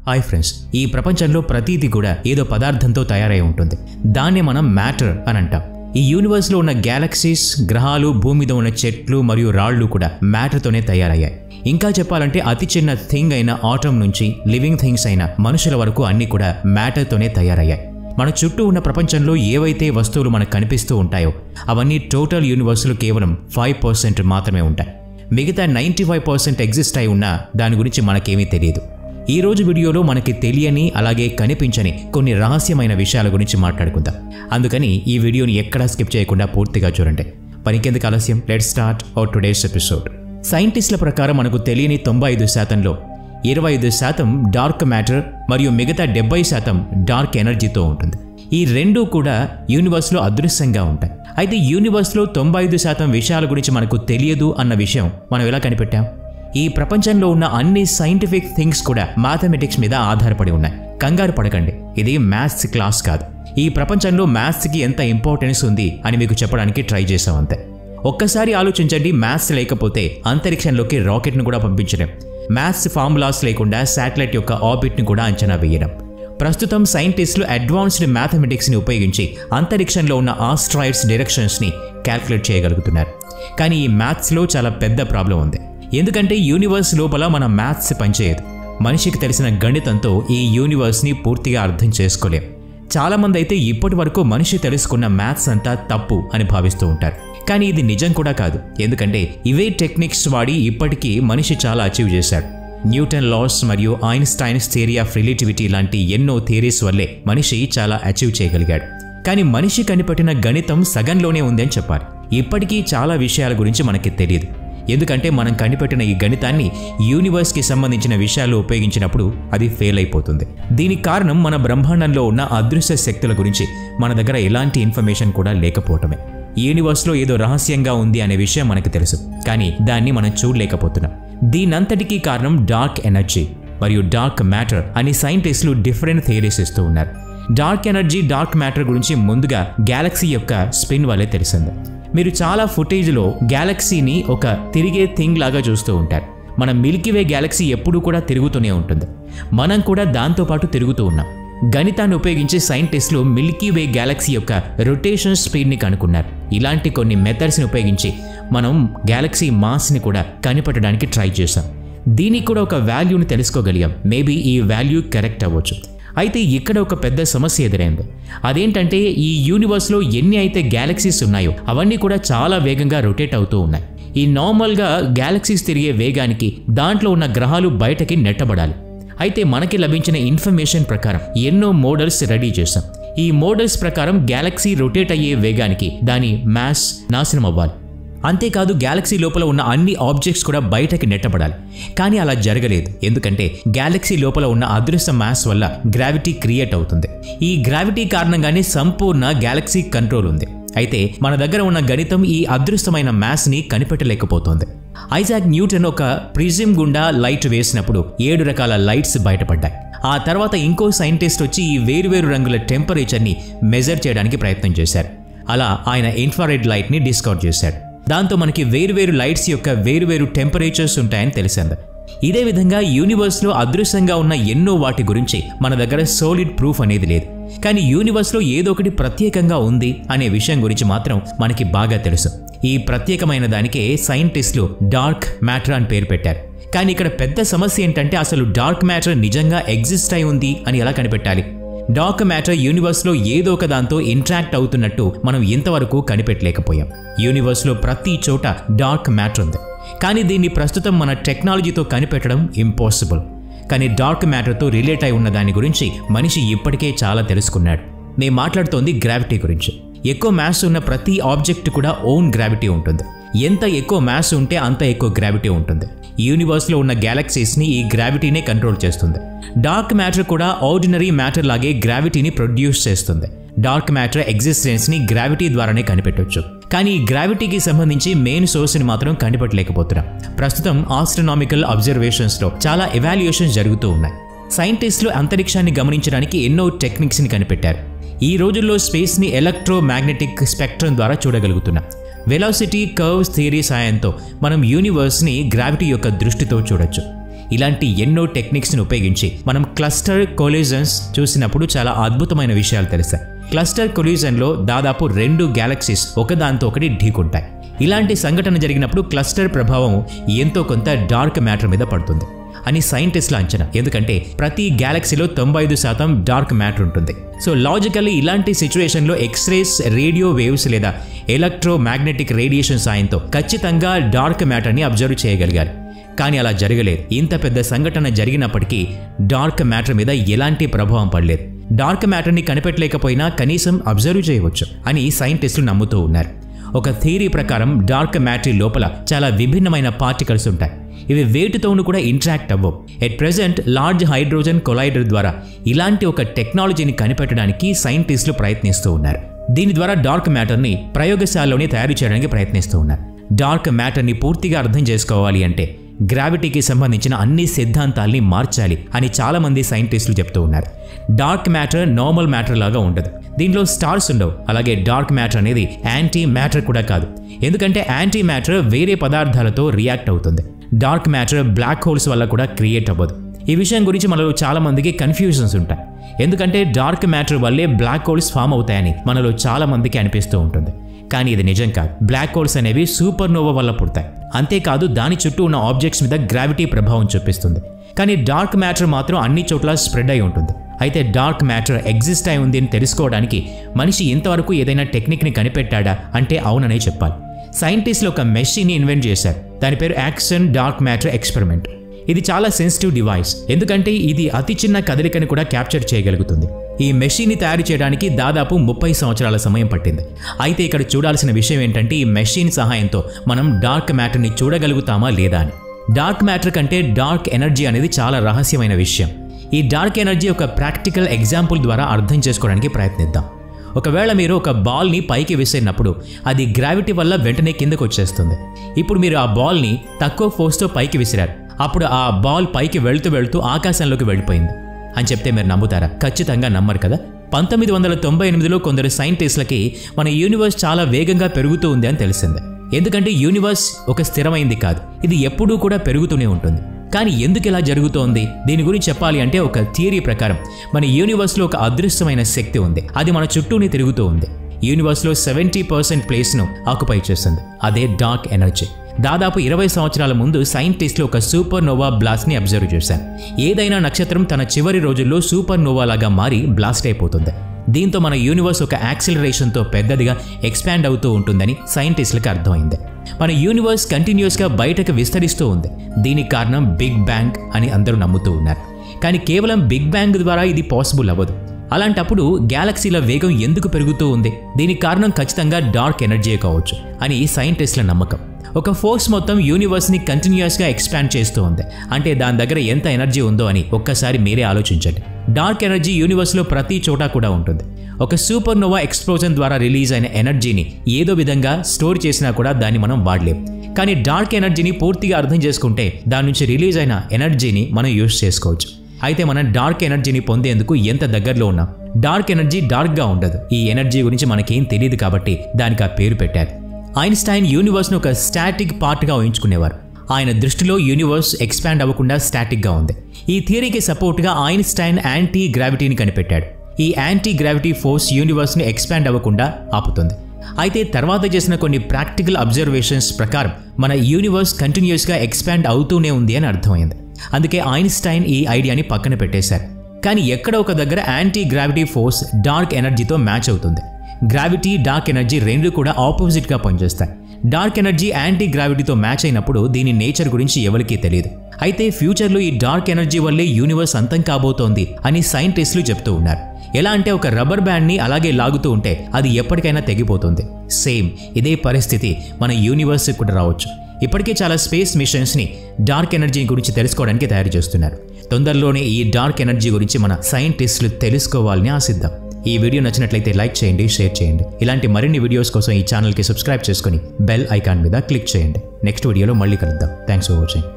Hi friends, ఈ ప్రపంచంలో ప్రతిదీ కూడా ఏదో పదార్థంతో తయారై ఉంటుంది. దాన్ని మనం మ్యాటర్ అని అంటాం. ఈ యూనివర్స్లో ఉన్న గ్యాలక్సీస్, గ్రహాలు, భూమి మీద ఉన్న చెట్లు మరియు రాళ్లు కూడా మ్యాటర్తోనే తయారయ్యాయి. ఇంకా చెప్పాలంటే అతి చిన్న థింగ్ అయిన ఆటమ్ నుంచి లివింగ్ థింగ్స్ అయిన మనుషుల వరకు అన్నీ కూడా మ్యాటర్తోనే తయారయ్యాయి. మన చుట్టూ ఉన్న ప్రపంచంలో ఏవైతే వస్తువులు మనకు కనిపిస్తూ ఉంటాయో అవన్నీ టోటల్ యూనివర్స్లో కేవలం 5% మాత్రమే ఉంటాయి. మిగతా 95% ఎగ్జిస్ట్ అయి ఉన్నా దాని గురించి మనకేమీ తెలియదు. ఈ రోజు వీడియోలో మనకి తెలియని అలాగే కనిపించని కొన్ని రహస్యమైన విషయాల గురించి మాట్లాడుకుందాం. అందుకని ఈ వీడియోని ఎక్కడా స్కిప్ చేయకుండా పూర్తిగా చూడండి. పనికెందుకు ఆలస్యం, let's start our today's episode. సైంటిస్టుల ప్రకారం మనకు తెలియని 95%లో 25% డార్క్ మ్యాటర్ మరియు మిగతా 70% డార్క్ ఎనర్జీతో ఉంటుంది. ఈ రెండూ కూడా యూనివర్స్లో అదృశ్యంగా ఉంటాయి. అయితే యూనివర్స్లో 95% విషయాల గురించి మనకు తెలియదు అన్న విషయం మనం ఎలా కనిపెట్టాం? ఈ ప్రపంచంలో ఉన్న అన్ని సైంటిఫిక్ థింగ్స్ కూడా మ్యాథమెటిక్స్ మీద ఆధారపడి ఉన్నాయి. కంగారు పడకండి, ఇది మ్యాథ్స్ క్లాస్ కాదు. ఈ ప్రపంచంలో మ్యాథ్స్కి ఎంత ఇంపార్టెన్స్ ఉంది అని మీకు చెప్పడానికి ట్రై చేసాం అంతే. ఒక్కసారి ఆలోచించండి, మ్యాథ్స్ లేకపోతే అంతరిక్షంలోకి రాకెట్ను కూడా పంపించలేం. మ్యాథ్స్ ఫార్ములాస్ లేకుండా శాటిలైట్ యొక్క ఆర్బిట్ని కూడా అంచనా వేయడం. ప్రస్తుతం సైంటిస్టులు అడ్వాన్స్డ్ మ్యాథమెటిక్స్ని ఉపయోగించి అంతరిక్షంలో ఉన్న ఆస్ట్రాయిడ్స్ డైరెక్షన్స్ని క్యాల్కులేట్ చేయగలుగుతున్నారు. కానీ ఈ మ్యాథ్స్లో చాలా పెద్ద ప్రాబ్లం ఉంది. ఎందుకంటే యూనివర్స్ లోపల మన మ్యాథ్స్ పనిచేయదు. మనిషికి తెలిసిన గణితంతో ఈ యూనివర్స్ని పూర్తిగా అర్థం చేసుకోలేం. చాలామంది అయితే ఇప్పటి వరకు మనిషి తెలుసుకున్న మ్యాథ్స్ అంతా తప్పు అని భావిస్తూ ఉంటారు. కానీ ఇది నిజం కూడా కాదు. ఎందుకంటే ఇవే టెక్నిక్స్ వాడి ఇప్పటికీ మనిషి చాలా అచీవ్ చేశాడు. న్యూటన్ లాస్ మరియు ఐన్స్టైన్స్ థియరీ ఆఫ్ రిలేటివిటీ లాంటి ఎన్నో థియరీస్ వల్లే మనిషి చాలా అచీవ్ చేయగలిగాడు. కానీ మనిషి కనిపెట్టిన గణితం సగంలోనే ఉంది అని చెప్పాలి. ఇప్పటికీ చాలా విషయాల గురించి మనకి తెలియదు. ఎందుకంటే మనం కనిపెట్టిన ఈ గణితాన్ని యూనివర్స్కి సంబంధించిన విషయాలు ఉపయోగించినప్పుడు అది ఫెయిల్ అయిపోతుంది. దీనికి కారణం మన బ్రహ్మాండంలో ఉన్న అదృశ్య శక్తుల గురించి మన దగ్గర ఎలాంటి ఇన్ఫర్మేషన్ కూడా లేకపోవటమే. యూనివర్స్లో ఏదో రహస్యంగా ఉంది అనే విషయం మనకు తెలుసు, కానీ దాన్ని మనం చూడలేకపోతున్నాం. దీనంతటికీ కారణం డార్క్ ఎనర్జీ మరియు డార్క్ మ్యాటర్ అని సైంటిస్టులు డిఫరెంట్ థియరీస్ ఇస్తూ ఉన్నారు. డార్క్ ఎనర్జీ, డార్క్ మ్యాటర్ గురించి ముందుగా గ్యాలక్సీ యొక్క స్పిన్ వల్లే తెలిసింది. మీరు చాలా ఫుటేజ్లో గ్యాలక్సీని ఒక తిరిగే థింగ్ లాగా చూస్తూ ఉంటారు. మన మిల్కీవే గ్యాలక్సీ ఎప్పుడూ కూడా తిరుగుతూనే ఉంటుంది. మనం కూడా దాంతోపాటు తిరుగుతూ ఉన్నాం. గణితాన్ని ఉపయోగించి సైంటిస్టులు మిల్కీవే గ్యాలక్సీ యొక్క రొటేషన్ స్పీడ్ని కనుక్కున్నారు. ఇలాంటి కొన్ని మెథడ్స్ని ఉపయోగించి మనం గ్యాలక్సీ మాస్ని కూడా కనిపెట్టడానికి ట్రై చేశాం. దీనికి కూడా ఒక వాల్యూని తెలుసుకోగలిగాం. మేబీ ఈ వాల్యూ కరెక్ట్ అవ్వచ్చు. అయితే ఇక్కడ ఒక పెద్ద సమస్య ఎదురైంది. అదేంటంటే ఈ యూనివర్స్లో ఎన్ని అయితే గ్యాలక్సీస్ ఉన్నాయో అవన్నీ కూడా చాలా వేగంగా రొటేట్ అవుతూ ఉన్నాయి. ఈ నార్మల్గా గ్యాలక్సీస్ తిరిగే వేగానికి దాంట్లో ఉన్న గ్రహాలు బయటకి నెట్టబడాలి. అయితే మనకి లభించిన ఇన్ఫర్మేషన్ ప్రకారం ఎన్నో మోడల్స్ రెడీ చేశాం. ఈ మోడల్స్ ప్రకారం గ్యాలక్సీ రొటేట్ అయ్యే వేగానికి దాని మాస్ నాశనం అవ్వాలి. అంతేకాదు గ్యాలక్సీ లోపల ఉన్న అన్ని ఆబ్జెక్ట్స్ కూడా బయటకి నెట్టబడాలి. కానీ అలా జరగలేదు. ఎందుకంటే గ్యాలక్సీ లోపల ఉన్న అదృశ్య మాస్ వల్ల గ్రావిటీ క్రియేట్ అవుతుంది. ఈ గ్రావిటీ కారణంగానే సంపూర్ణ గ్యాలక్సీ కంట్రోల్ ఉంది. అయితే మన దగ్గర ఉన్న గణితం ఈ అదృశ్యమైన మాస్ని కనిపెట్టలేకపోతుంది. ఐజాక్ న్యూటన్ ఒక ప్రిజం గుండా లైట్ వేసినప్పుడు 7 రకాల లైట్స్ బయటపడ్డాయి. ఆ తర్వాత ఇంకో సైంటిస్ట్ వచ్చి ఈ వేరువేరు రంగుల టెంపరేచర్ని మెజర్ చేయడానికి ప్రయత్నం చేశారు. అలా ఆయన ఇన్ఫ్రారెడ్ లైట్ని డిస్కవర్ చేశాడు. దాంతో మనకి వేరువేరు లైట్స్ యొక్క వేరువేరు టెంపరేచర్స్ ఉంటాయని తెలిసింది. ఇదే విధంగా యూనివర్స్లో అదృశ్యంగా ఉన్న ఎన్నో వాటి గురించి మన దగ్గర సాలిడ్ ప్రూఫ్ అనేది లేదు. కానీ యూనివర్స్లో ఏదో ఒకటి ప్రత్యేకంగా ఉంది అనే విషయం గురించి మాత్రం మనకి బాగా తెలుసు. ఈ ప్రత్యేకమైన దానికే సైంటిస్టులు డార్క్ మ్యాటర్ అని పేరు పెట్టారు. కానీ ఇక్కడ పెద్ద సమస్య ఏంటంటే అసలు డార్క్ మ్యాటర్ నిజంగా ఎగ్జిస్ట్ అయి ఉంది అని ఎలా కనిపెట్టాలి? డార్క్ మ్యాటర్ యూనివర్స్లో ఏదో ఒక దాంతో ఇంటరాక్ట్ అవుతున్నట్టు మనం ఇంతవరకు కనిపెట్టలేకపోయాం. యూనివర్స్లో ప్రతి చోట డార్క్ మ్యాటర్ ఉంది. కానీ దీన్ని ప్రస్తుతం మన టెక్నాలజీతో కనిపెట్టడం ఇంపాసిబుల్. కానీ డార్క్ మ్యాటర్తో రిలేట్ అయి ఉన్న దాని గురించి మనిషి ఇప్పటికే చాలా తెలుసుకున్నాడు. నేను మాట్లాడుతోంది గ్రావిటీ గురించి. ఎక్కువ మ్యాస్ ఉన్న ప్రతి ఆబ్జెక్ట్ కూడా ఓన్ గ్రావిటీ ఉంటుంది. ఎంత ఎక్కువ మ్యాస్ ఉంటే అంత ఎక్కువ గ్రావిటీ ఉంటుంది. యూనివర్స్లో ఉన్న గ్యాలక్సీస్ని ఈ గ్రావిటీనే కంట్రోల్ చేస్తుంది. డార్క్ మ్యాటర్ కూడా ఆర్డినరీ మ్యాటర్ లాగే గ్రావిటీని ప్రొడ్యూస్ చేస్తుంది. డార్క్ మ్యాటర్ ఎగ్జిస్టెన్స్ని గ్రావిటీ ద్వారానే కనిపెట్టవచ్చు. కానీ ఈ గ్రావిటీకి సంబంధించి మెయిన్ సోర్స్ని మాత్రం కనిపెట్టలేకపోతున్నాం. ప్రస్తుతం ఆస్ట్రోనామికల్ అబ్జర్వేషన్స్లో చాలా ఎవాల్యుయేషన్స్ జరుగుతూ ఉన్నాయి. సైంటిస్టులు అంతరిక్షాన్ని గమనించడానికి ఎన్నో టెక్నిక్స్ని కనిపెట్టారు. ఈ రోజుల్లో స్పేస్ని ఎలక్ట్రోమాగ్నెటిక్ స్పెక్ట్రమ్ ద్వారా చూడగలుగుతున్నాం. వెలాసిటీ కర్వ్స్ థియరీ సాయంతో మనం యూనివర్స్ని గ్రావిటీ యొక్క దృష్టితో చూడొచ్చు. ఇలాంటి ఎన్నో టెక్నిక్స్ని ఉపయోగించి మనం క్లస్టర్ కొలిజన్స్ చూసినప్పుడు చాలా అద్భుతమైన విషయాలు తెలుస్తాయి. క్లస్టర్ కొలిజన్లో దాదాపు 2 గ్యాలక్సీస్ ఒకదాంతో ఒకటి ఢీకొంటాయి. ఇలాంటి సంఘటన జరిగినప్పుడు క్లస్టర్ ప్రభావం ఎంతో కొంత డార్క్ మ్యాటర్ మీద పడుతుంది అని సైంటిస్టుల అంచనా. ఎందుకంటే ప్రతి గ్యాలక్సీలో 95% డార్క్ మ్యాటర్ ఉంటుంది. సో లాజికల్లీ ఇలాంటి సిచ్యువేషన్లో ఎక్స్రేస్, రేడియో వేవ్స్ లేదా ఎలక్ట్రోమాగ్నెటిక్ రేడియేషన్ సాయంతో ఖచ్చితంగా డార్క్ మ్యాటర్ని అబ్జర్వ్ చేయగలిగారు. కానీ అలా జరగలేదు. ఇంత పెద్ద సంఘటన జరిగినప్పటికీ డార్క్ మ్యాటర్ మీద ఎలాంటి ప్రభావం పడలేదు. డార్క్ మ్యాటర్ని కనిపెట్టలేకపోయినా కనీసం అబ్జర్వ్ చేయవచ్చు అని సైంటిస్టులు నమ్ముతూ ఉన్నారు. ఒక థియరీ ప్రకారం డార్క్ మ్యాటర్ లోపల చాలా విభిన్నమైన పార్టికల్స్ ఉంటాయి. ఇవి వేటితోనూ కూడా ఇంటరాక్ట్ అవ్వవు. At present large hydrogen collider ద్వారా ఇలాంటి ఒక టెక్నాలజీని కనిపెట్టడానికి సైంటిస్టులు ప్రయత్నిస్తూ ఉన్నారు. దీని ద్వారా డార్క్ మ్యాటర్ని ప్రయోగశాలలోనే తయారు చేయడానికి ప్రయత్నిస్తూ ఉన్నారు. డార్క్ మ్యాటర్ని పూర్తిగా అర్థం చేసుకోవాలి అంటే గ్రావిటీకి సంబంధించిన అన్ని సిద్ధాంతాల్ని మార్చాలి అని చాలామంది సైంటిస్టులు చెప్తూ ఉన్నారు. డార్క్ మ్యాటర్ నార్మల్ మ్యాటర్ లాగా ఉండదు. దీనిలో స్టార్స్ ఉండవు. అలాగే డార్క్ మ్యాటర్ అనేది యాంటీ మ్యాటర్ కూడా కాదు. ఎందుకంటే యాంటీ మ్యాటర్ వేరే పదార్థాలతో రియాక్ట్ అవుతుంది. డార్క్ మ్యాటర్ బ్లాక్ హోల్స్ వల్ల కూడా క్రియేట్ అవ్వదు. ఈ విషయం గురించి మనలో చాలా మందికి కన్ఫ్యూజన్స్ ఉంటాయి. ఎందుకంటే డార్క్ మ్యాటర్ వల్లే బ్లాక్ హోల్స్ ఫామ్ అవుతాయని మనలో చాలా మందికి అనిపిస్తూ ఉంటుంది. కానీ ఇది నిజం కాదు. బ్లాక్ హోల్స్ అనేవి సూపర్ నోవా వల్ల పుడతాయి. అంతేకాదు దాని చుట్టూ ఉన్న ఆబ్జెక్ట్స్ మీద గ్రావిటీ ప్రభావం చూపిస్తుంది. కానీ డార్క్ మ్యాటర్ మాత్రం అన్ని చోట్ల స్ప్రెడ్ అయి ఉంటుంది. అయితే డార్క్ మ్యాటర్ ఎగ్జిస్ట్ అయి ఉంది అని తెలుసుకోవడానికి మనిషి ఇంతవరకు ఏదైనా టెక్నిక్ని కనిపెట్టాడా అంటే అవుననే చెప్పాలి. సైంటిస్టులు ఒక మెషిన్ని ఇన్వెంట్ చేశారు. దాని పేరు యాక్షన్ డార్క్ మ్యాటర్ ఎక్స్పెరిమెంట్. ఇది చాలా సెన్సిటివ్ డివైస్. ఎందుకంటే ఇది అతి చిన్న కదలికని కూడా క్యాప్చర్ చేయగలుగుతుంది. ఈ మెషిన్ని తయారు చేయడానికి దాదాపు 30 సంవత్సరాల సమయం పట్టింది. అయితే ఇక్కడ చూడాల్సిన విషయం ఏంటంటే ఈ మెషిన్ సహాయంతో మనం డార్క్ మ్యాటర్ని చూడగలుగుతామా లేదా అని. డార్క్ మ్యాటర్ కంటే డార్క్ ఎనర్జీ అనేది చాలా రహస్యమైన విషయం. ఈ డార్క్ ఎనర్జీ ఒక ప్రాక్టికల్ ఎగ్జాంపుల్ ద్వారా అర్థం చేసుకోవడానికి ప్రయత్నిద్దాం. ఒకవేళ మీరు ఒక బాల్ని పైకి విసిరినప్పుడు అది గ్రావిటీ వల్ల వెంటనే కిందకు వచ్చేస్తుంది. ఇప్పుడు మీరు ఆ బాల్ని తక్కువ ఫోర్స్తో పైకి విసిరారు. అప్పుడు ఆ బాల్ పైకి వెళుతూ వెళుతూ ఆకాశంలోకి వెళ్ళిపోయింది అని చెప్తే మీరు నమ్ముతారా? ఖచ్చితంగా నమ్మరు కదా. 1998లో కొందరు సైంటిస్టులకి మన యూనివర్స్ చాలా వేగంగా పెరుగుతూ ఉంది అని తెలిసింది. ఎందుకంటే యూనివర్స్ ఒక స్థిరమైంది కాదు, ఇది ఎప్పుడూ కూడా పెరుగుతూనే ఉంటుంది. కానీ ఎందుకు ఇలా జరుగుతోంది? దీని గురించి చెప్పాలి అంటే ఒక థియరీ ప్రకారం మన యూనివర్స్లో ఒక అదృశ్యమైన శక్తి ఉంది. అది మన చుట్టూనే తిరుగుతూ ఉంది. యూనివర్స్లో 70% ప్లేస్ను ఆక్యుపై చేస్తుంది. అదే డార్క్ ఎనర్జీ. దాదాపు 20 సంవత్సరాల ముందు సైంటిస్టులు ఒక సూపర్ నోవా బ్లాస్ట్ని అబ్జర్వ్ చేశారు. ఏదైనా నక్షత్రం తన చివరి రోజుల్లో సూపర్ నోవా లాగా మారి బ్లాస్ట్ అయిపోతుంది. దీంతో మన యూనివర్స్ ఒక యాక్సిలరేషన్తో పెద్దదిగా ఎక్స్పాండ్ అవుతూ ఉంటుందని సైంటిస్టులకు అర్థమైంది. మన యూనివర్స్ కంటిన్యూస్గా బయటకు విస్తరిస్తూ ఉంది. దీనికి కారణం బిగ్ బ్యాంగ్ అని అందరూ నమ్ముతూ ఉన్నారు. కానీ కేవలం బిగ్ బ్యాంగ్ ద్వారా ఇది పాసిబుల్ అవ్వదు. అలాంటప్పుడు గ్యాలక్సీల వేగం ఎందుకు పెరుగుతూ ఉంది? దీనికి కారణం ఖచ్చితంగా డార్క్ ఎనర్జీ కావచ్చు అని సైంటిస్టుల నమ్మకం. ఒక ఫోర్స్ మొత్తం యూనివర్స్ని కంటిన్యూస్గా ఎక్స్పాండ్ చేస్తూ ఉంది. అంటే దాని దగ్గర ఎంత ఎనర్జీ ఉందో అని ఒక్కసారి మీరే ఆలోచించండి. డార్క్ ఎనర్జీ యూనివర్స్లో ప్రతి చోట కూడా ఉంటుంది. ఒక సూపర్ నోవా ఎక్స్ప్లోజన్ ద్వారా రిలీజ్ అయిన ఎనర్జీని ఏదో విధంగా స్టోర్ చేసినా కూడా దాన్ని మనం వాడలేం. కానీ డార్క్ ఎనర్జీని పూర్తిగా అర్థం చేసుకుంటే దాని నుంచి రిలీజ్ అయిన ఎనర్జీని మనం యూజ్ చేసుకోవచ్చు. అయితే మనం డార్క్ ఎనర్జీని పొందేందుకు ఎంత దగ్గరలో ఉన్నాం? డార్క్ ఎనర్జీ డార్క్గా ఉండదు. ఈ ఎనర్జీ గురించి మనకేం తెలియదు కాబట్టి దానికి ఆ పేరు పెట్టారు. ఐన్స్టైన్ యూనివర్స్ను ఒక స్టాటిక్ పార్ట్గా ఊహించుకునేవారు. ఆయన దృష్టిలో యూనివర్స్ ఎక్స్పాండ్ అవ్వకుండా స్టాటిక్గా ఉంది. ఈ థియరీకి సపోర్ట్గా ఐన్స్టైన్ యాంటీ గ్రావిటీని కనిపెట్టాడు. ఈ యాంటీ గ్రావిటీ ఫోర్స్ యూనివర్స్ని ఎక్స్పాండ్ అవ్వకుండా ఆపుతుంది. అయితే తర్వాత చేసిన కొన్ని ప్రాక్టికల్ అబ్జర్వేషన్స్ ప్రకారం మన యూనివర్స్ కంటిన్యూస్గా ఎక్స్పాండ్ అవుతూనే ఉంది అని అర్థమైంది. అందుకే ఐన్స్టైన్ ఈ ఐడియాని పక్కన పెట్టేశారు. కానీ ఎక్కడ ఒక దగ్గర యాంటీ గ్రావిటీ ఫోర్స్ డార్క్ ఎనర్జీతో మ్యాచ్ అవుతుంది. గ్రావిటీ, డార్క్ ఎనర్జీ రెండు కూడా ఆపోజిట్గా పనిచేస్తాయి. డార్క్ ఎనర్జీ యాంటీ గ్రావిటీతో మ్యాచ్ అయినప్పుడు దీని నేచర్ గురించి ఎవరికీ తెలియదు. అయితే ఫ్యూచర్లో ఈ డార్క్ ఎనర్జీ వల్లే యూనివర్స్ అంతం కాబోతోంది అని సైంటిస్టులు చెప్తూ ఉన్నారు. ఎలా అంటే ఒక రబ్బర్ బ్యాండ్ని అలాగే లాగుతూ ఉంటే అది ఎప్పటికైనా తెగిపోతుంది. సేమ్ ఇదే పరిస్థితి మన యూనివర్స్ కూడా రావచ్చు. ఇప్పటికే చాలా స్పేస్ మిషన్స్ని డార్క్ ఎనర్జీ గురించి తెలుసుకోవడానికి తయారు చేస్తున్నారు. తొందరలోనే ఈ డార్క్ ఎనర్జీ గురించి మన సైంటిస్టులు తెలుసుకోవాలని ఆశిద్దాం. ఈ వీడియో నచ్చినట్లయితే లైక్ చేయండి, షేర్ చేయండి. ఇలాంటి మరిన్ని వీడియోస్ కోసం ఈ ఛానల్కి సబ్స్క్రైబ్ చేసుకుని బెల్ ఐకాన్ మీద క్లిక్ చేయండి. నెక్స్ట్ వీడియోలో మళ్ళీ కలుద్దాం. Thanks for watching.